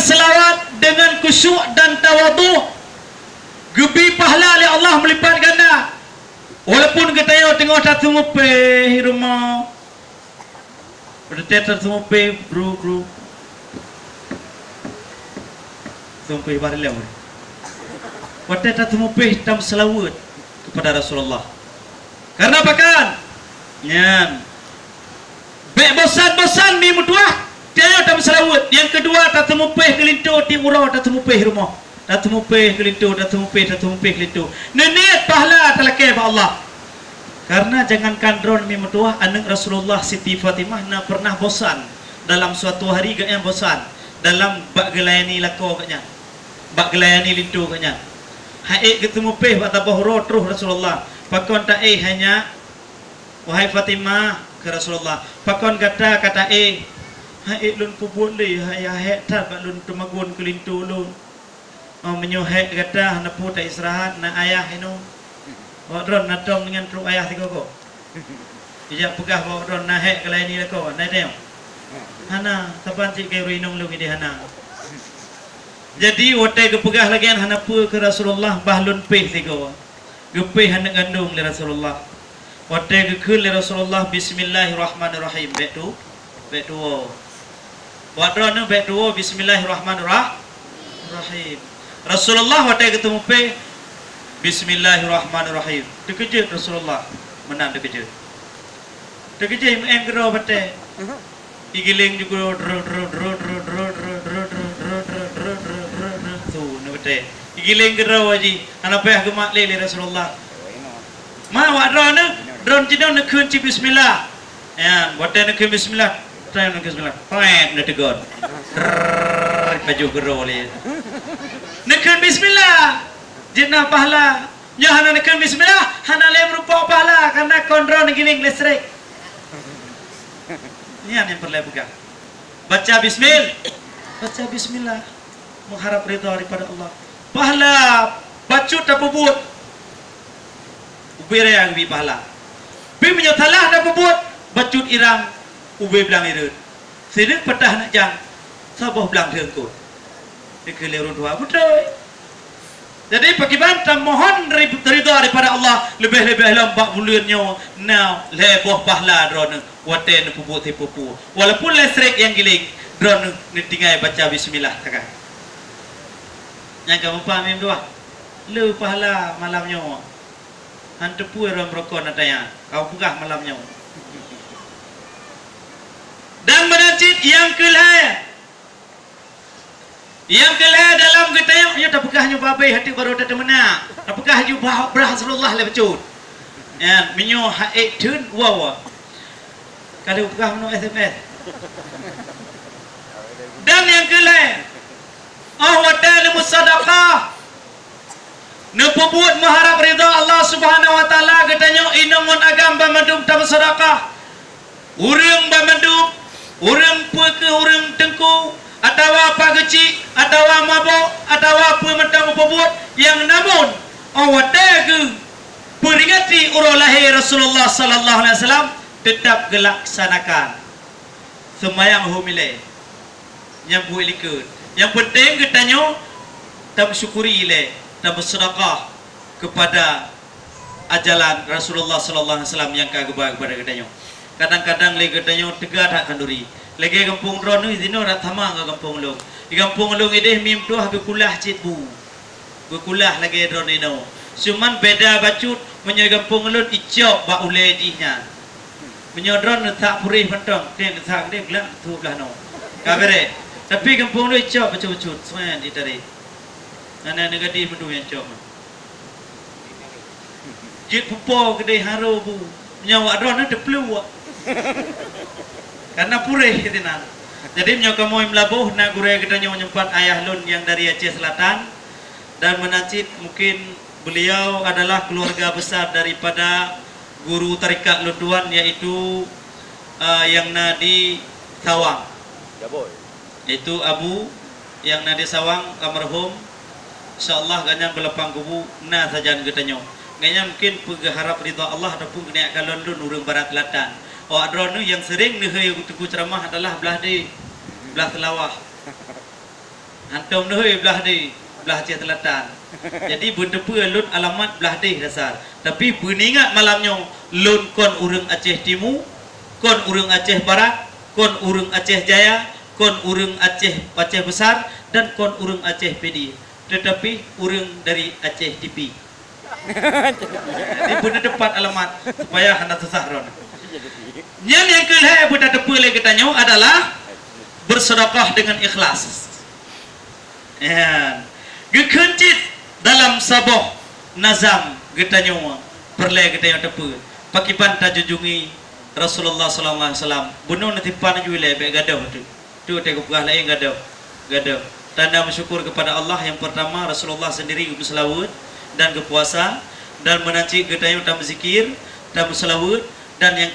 berselawat dengan khusyuk dan tawaduk, gebi pahala oleh Allah melipat ganda. Walaupun kita tengok satu mupe rumah, berarti satu mupe bro, mupe barilah. Berarti satu mupe hitam selawat kepada Rasulullah. Karena apa kan? Nyan. Baik bosan-bosan mi mutuah, dia tak selawat. Yang kedua tak temupeh kelintu ti urau tak temupeh rumah. Tak temupeh kelintu, tak temupeh kelintu. Nenek pahala telake ba Allah. Karena jangankan drone mi mutuah, anak Rasulullah Siti Fatimah na pernah bosan dalam suatu hari gaknya bosan dalam bak gelayani lako gaknya. Bak gelayani lintu gaknya. Hai ketemu peh bak tabah terus Rasulullah. Pakon tak hanya wahai Fatimah ke Rasulullah. Pakon kata hai lun pubun li hai tak bak lun temagun kelintu lun. Menyohet kata nak pu tak istirahat nak ayah inu. Wadron natong dengan truk ayah tiga ko. Ijak pegah wadron nahek kelai ni lako. Nai tengok. Hana tapan cik ke ruinong lu gidi hana. Jadi watai ke pegah lagi hana pu ke Rasulullah bahlun peh tiga. Gepeh hana gandung li Rasulullah. Watai ke kul li Rasulullah bismillahirrahmanirrahim. Bet tu. Wadron nu bet tu bismillahirrahmanirrahim. Rasulullah watai ketemu peh bismillahirrahmanirrahim. Terkejut Rasulullah. Menang terkejut. Terkejut yang gerau batai. Igiling juga tu nak batai. Igiling gerau aji. Anak payah gemak lele Rasulullah. Ma wak drone ni, drone cina nak kun ci bismillah. Ya, batai nak kun bismillah. Try nak bismillah. Pait nak tegur. Baju gerau le. Nak kun bismillah. Jenah pahala. Ya hana nak bismillah, hana le merupa pahala karena kontrol giling listrik. Ini yang perlu pegang. Baca bismillah, mengharap ridha daripada Allah. Pahala bacut tak bubut. Ubir yang bi pahala. Bi menyatalah tak bubut, bacut irang, ubir belang irut. Sini petah nak jang, sabah belang terengkut. Dikelirun dua betul. Jadi bagaimana mohon ridha daripada Allah lebih-lebih lambat mulianya now leboh pahala drone waten pupuk tipu walaupun listrik yang giling drone ni tinggal baca bismillah takkan yang kamu paham yang dua le pahala malamnya hantu pu ram rokon natanya kau pegah malamnya dan menajid yang kelaya dalam kita yang tak pegahnya babai hati baru tak menang. Tak pegah ju Rasulullah le becut. Ya, menyo haik tun wow. Kalau pegah no SMS. Dan yang kelai watan musadaqah. Nepubut mengharap ridha Allah Subhanahu wa taala katanya inamun agam bamandum tam sedekah. Urang bamandum, urang puke urang tengku atau apa kecil, atau mabuk, atau apa mentang pebut yang namun awatag peringati urang lahir Rasulullah sallallahu alaihi wasallam tetap gelaksanakan sembahyang humile yang buat likut. Yang penting katanya tak syukuri ile, tak bersedekah kepada ajalan Rasulullah sallallahu alaihi wasallam yang kagak kepada katanya. Kadang-kadang le katanya tegar tak kanduri. Lagi kampung drone ni dino rat thamang ke kampung long. Di kampung long ideh mim tu habe kulah citbu. Berkulah lagi drone ni no. Cuman beda bacut menyo kampung long icok ba ule jinya. Menyo drone tak purih pentong, ten tak dia gelak tu belah no. Kabere. Tapi kampung long icok bacut-bacut semuanya ditari. Ana negadi mendu yang cok. Jit pupo gede haro bu. Menyo drone ni deplu. Karena purih ketinan. Jadi menyokamoy melabuh nak gurau kita nyempat ayah lun yang dari Aceh Selatan dan menacit mungkin beliau adalah keluarga besar daripada guru tarikat Lunduan yaitu yang nadi Sawang. Itu Abu yang nadi Sawang almarhum. Insyaallah ganyan belepang kubu na sajan katanya. Ganyan mungkin pengharap ridha Allah ataupun kena kalon lun urang barat selatan. Adron yang sering neheu tuku ceramah adalah belah di belah Telawah. Antum dah belah di belah Aceh Selatan. Jadi berdepa lun alamat belah di dasar. Tapi peningat malamnya lun kon urang Aceh Timur, kon urang Aceh Barat, kon urang Aceh Jaya, kon urang Aceh Besar dan kon urang Aceh Pedi. Tetapi urang dari Aceh TV. Jadi benar depan alamat supaya hendak sesahron. Yang kelihatan benar depan lagi tanya adalah bersedekah dengan ikhlas. Ya, gekencit dalam sabah nazam getanya perlai getanya tepu. Pakipan tajujungi Rasulullah sallallahu alaihi wasallam. Bunuh nanti pan juile be gadah tu. Tu tengok pegah lain gadah. Tanda bersyukur kepada Allah yang pertama Rasulullah sendiri berselawat dan berpuasa dan menanci getanya dan berzikir dan berselawat dan yang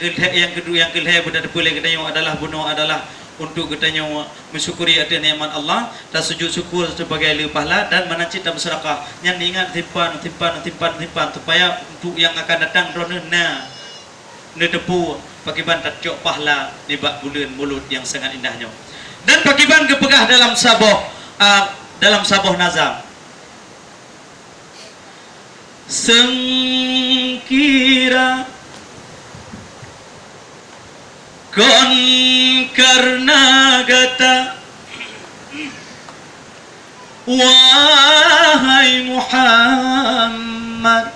kedua pada depan getanya adalah bunuh adalah untuk getanya mensyukuri atas nikmat Allah dan sujud syukur sebagai pahala dan menanci dan bersedekah. Yang ingat timpan supaya untuk yang akan datang drone ne depu pakiban tak cok pahala di bak bulan mulut yang sangat indahnya. Dan pakiban kepegah dalam sabah nazam. Sengkira kon karena gata wahai Muhammad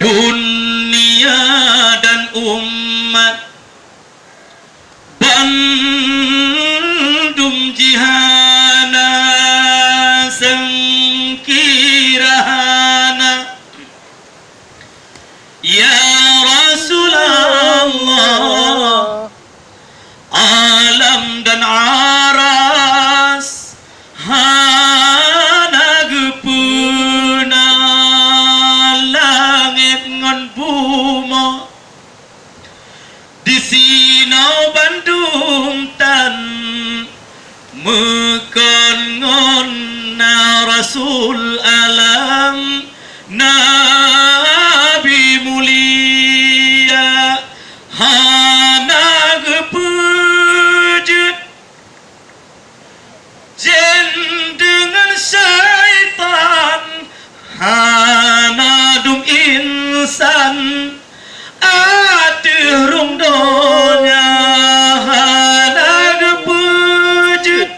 dunia dan umat bandum jihana sengkirahana ya Rasulullah alam dan aras hana gepuna langit ngon buma di sinau Bandung tan mekon ngon na Rasul alam Nabi mulia hana gepujut jen dengan syaitan hana dum insan aturung donya hana gepujut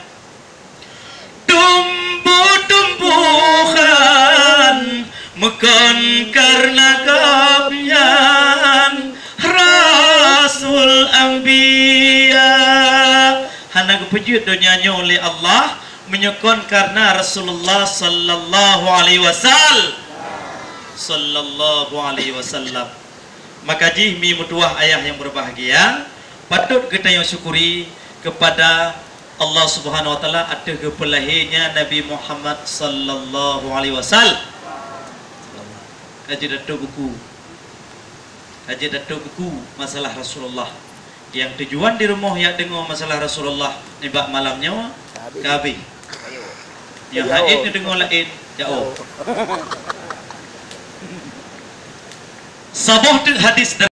tumbuh-tumbuhan mekon karena kabyan Rasul Anbiya hana kepejut donyanya oleh Allah menyokon karena Rasulullah sallallahu alaihi wasallam. Maka jihmi mutuah ayah yang berbahagia patut kita yang syukuri kepada Allah Subhanahu wa taala atas kepelahirnya Nabi Muhammad sallallahu alaihi wasallam. Kaji datuk buku masalah Rasulullah. Yang tujuan di rumah yang dengar masalah Rasulullah ni bak malamnya kabeh. Yang haid ni dengar lain jauh. Sabah tu hadis